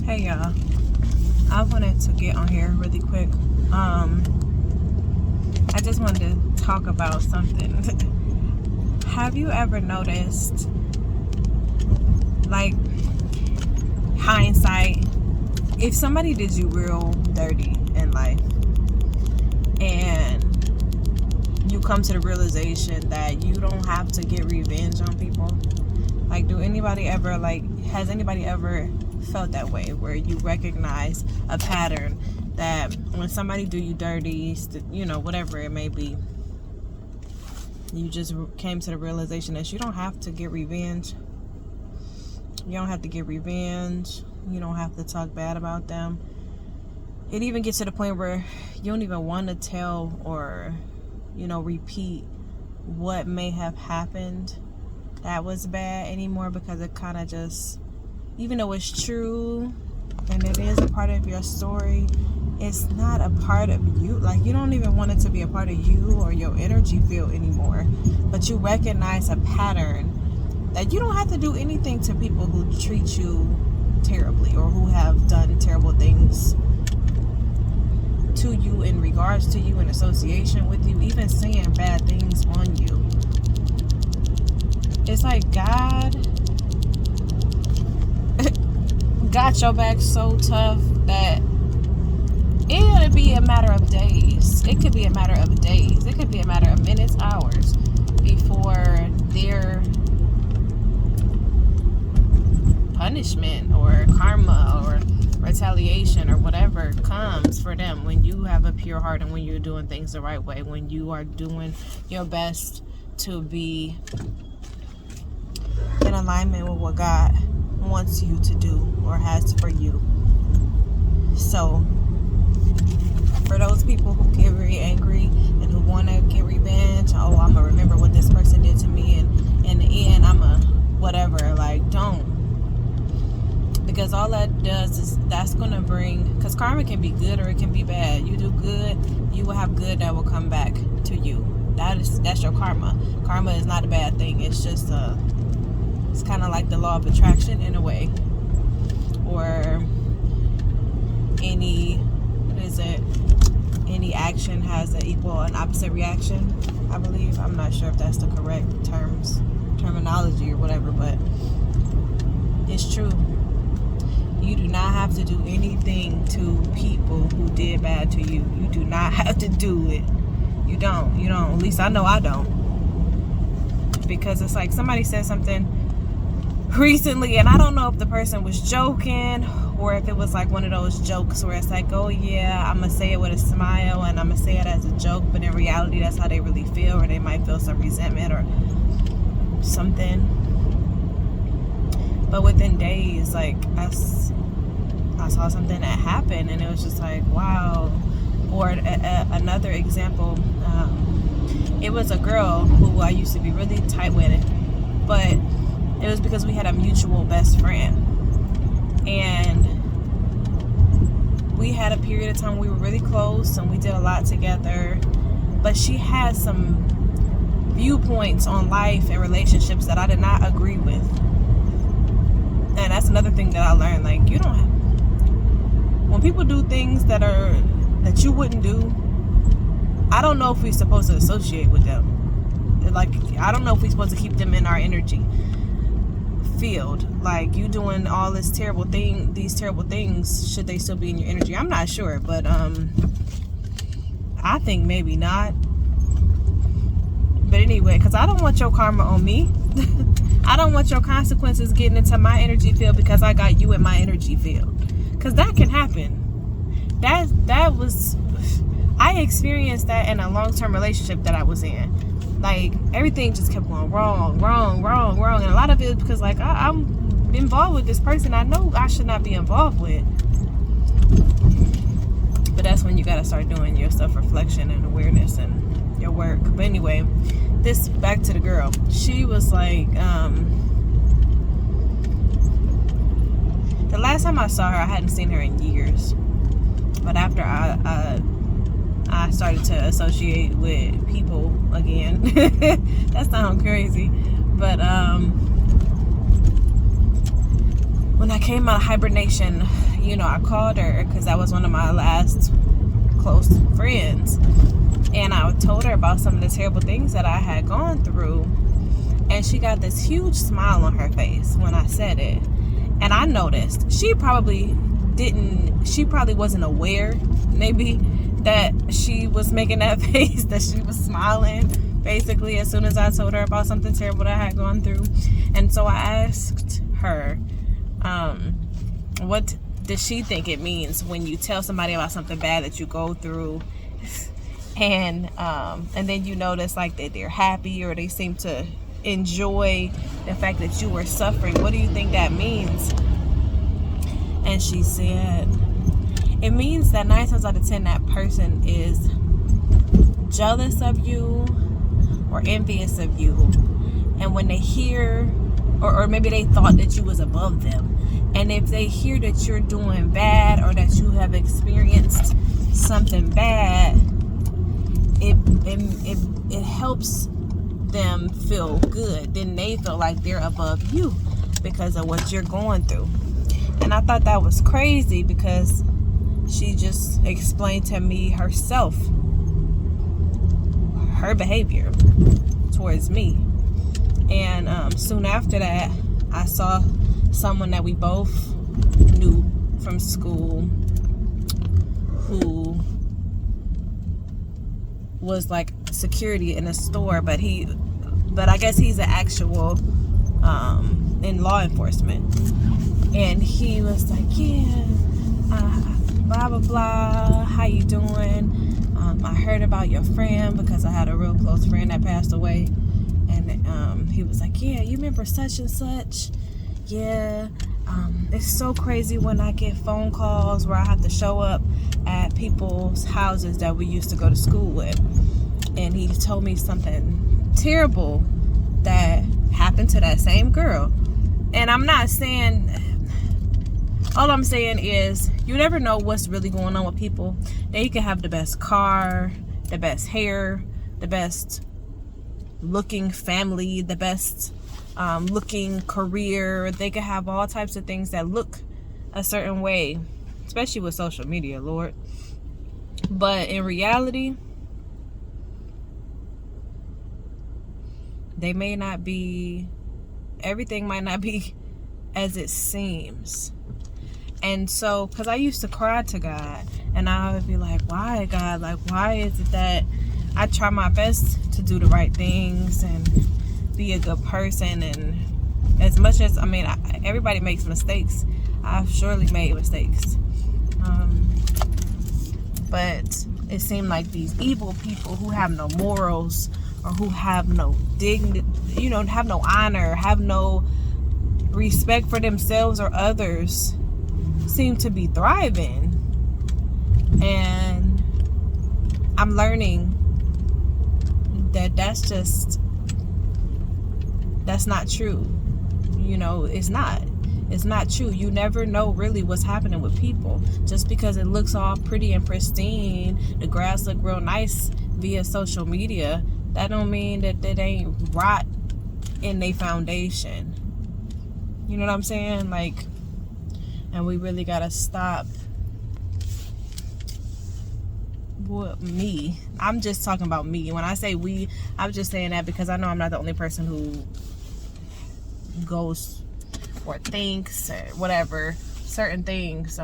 Hey y'all, I wanted to get on here really quick. I just wanted to talk about something. Have you ever noticed, like, hindsight, if somebody did you real dirty in life and you come to the realization that you don't have to get revenge on people? Like, has anybody ever felt that way, where you recognize a pattern that when somebody do you dirty, whatever it may be, you just came to the realization that you don't have to get revenge. You don't have to get revenge. You don't have to talk bad about them. It even gets to the point where you don't even want to tell or, repeat what may have happened that was bad anymore, because it kind of just, even though it's true and it is a part of your story, it's not a part of you. Like, you don't even want it to be a part of you or your energy field anymore. But you recognize a pattern that you don't have to do anything to people who treat you terribly or who have done terrible things to you, in regards to you, in association with you, even saying bad things on you. It's like God got your back so tough that it'll be a matter of days. It could be a matter of days. It could be a matter of minutes, hours before their punishment or karma or retaliation or whatever comes for them, when you have a pure heart and when you're doing things the right way, when you are doing your best to be in alignment with what God wants you to do or has for you. So for those people who get very angry and who want to get revenge, I'm gonna remember what this person did to me, and in the end I'm a whatever. Like, don't, because all that does is that's gonna bring, because karma can be good or it can be bad. You do good, you will have good that will come back to you. That's your karma. Karma is not a bad thing. It's just it's kind of like the law of attraction in a way, or any action has an equal and opposite reaction, I believe. I'm not sure if that's the correct terminology or whatever, but it's true. You do not have to do anything to people who did bad to you. You do not have to do it. You don't. At least I know I don't. Because it's like somebody said something recently, and I don't know if the person was joking or if it was like one of those jokes where it's like, oh yeah, I'm gonna say it with a smile and I'm gonna say it as a joke, but in reality that's how they really feel, or they might feel some resentment or something. But within days, like, I saw something that happened and it was just like, wow. Or another example, it was a girl who I used to be really tight with, but it was because we had a mutual best friend, and we had a period of time we were really close and we did a lot together, but she had some viewpoints on life and relationships that I did not agree with. And that's another thing that I learned. Like, you don't have, when people do things that you wouldn't do, I don't know if we're supposed to associate with them. Like, I don't know if we're supposed to keep them in our energy field. Like, you doing all these terrible things, should they still be in your energy? I'm not sure, but I think maybe not. But anyway, because I don't want your karma on me. I don't want your consequences getting into my energy field because I got you in my energy field. Because that can happen. I experienced that in a long-term relationship that I was in. Like, everything just kept going wrong. And a lot of it is because, like, I'm involved with this person I know I should not be involved with. But that's when you got to start doing your self-reflection and awareness and your work. But anyway, back to the girl. She was like, the last time I saw her, I hadn't seen her in years. But after I started to associate with people again. That sounds crazy. But when when I came out of hibernation, I called her because that was one of my last close friends. And I told her about some of the terrible things that I had gone through. And she got this huge smile on her face when I said it. And I noticed she probably wasn't aware, maybe, that she was making that face, that she was smiling, basically, as soon as I told her about something terrible that I had gone through. And so I asked her, what does she think it means when you tell somebody about something bad that you go through, and then you notice like that they're happy or they seem to enjoy the fact that you were suffering? What do you think that means? And she said, it means that 9 times out of 10 that person is jealous of you or envious of you. And when they hear, or maybe they thought that you was above them, and if they hear that you're doing bad or that you have experienced something bad, it helps them feel good. Then they feel like they're above you because of what you're going through. And I thought that was crazy because she just explained to me herself, her behavior towards me. And soon after that, I saw someone that we both knew from school who was like security in a store, but I guess he's an actual in law enforcement. And he was like, yeah, blah blah blah, how you doing? I heard about your friend because I had a real close friend that passed away. And he was like, yeah, you remember such and such? Yeah. It's so crazy when I get phone calls where I have to show up at people's houses that we used to go to school with. And he told me something terrible that happened to that same girl. And I'm not saying, all I'm saying is you never know what's really going on with people. They can have the best car, the best hair, the best looking family, the best looking career. They could have all types of things that look a certain way, especially with social media, Lord. But in reality, they may not be, everything might not be as it seems. And so, because I used to cry to God, and I would be like, why, God? Like, why is it that I try my best to do the right things and be a good person? And as much as, everybody makes mistakes. I've surely made mistakes. But it seemed like these evil people who have no morals, or who have no dignity, have no honor, have no respect for themselves or others, seem to be thriving. And I'm learning that that's not true. It's not true. You never know really what's happening with people. Just because it looks all pretty and pristine, the grass look real nice via social media, that don't mean that it ain't rot in their foundation. You know what I'm saying? Like, and we really gotta stop. Me. I'm just talking about me. When I say we, I'm just saying that because I know I'm not the only person who goes or thinks or whatever certain things.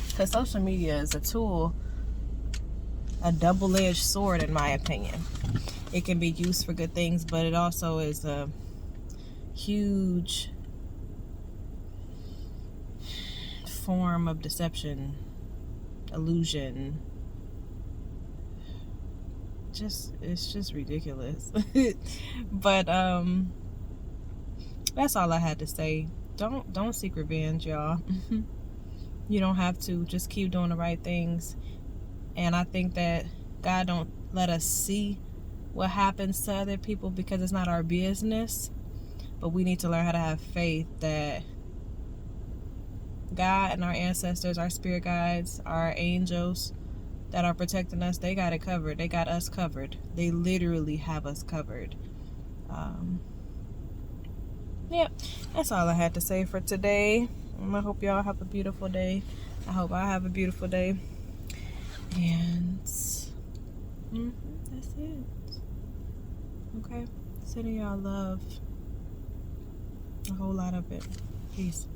Because social media is a tool, a double-edged sword, in my opinion. It can be used for good things, but it also is a huge form of deception, illusion. It's just ridiculous. But that's all I had to say. Don't seek revenge, y'all. You don't have to. Just keep doing the right things. And I think that God don't let us see what happens to other people because it's not our business. But we need to learn how to have faith that God and our ancestors, our spirit guides, our angels that are protecting us, they got it covered. They got us covered. They literally have us covered. Yep, that's all I had to say for today. I hope y'all have a beautiful day. I hope I have a beautiful day. And that's it. Okay, sending y'all love. A whole lot of it. Peace.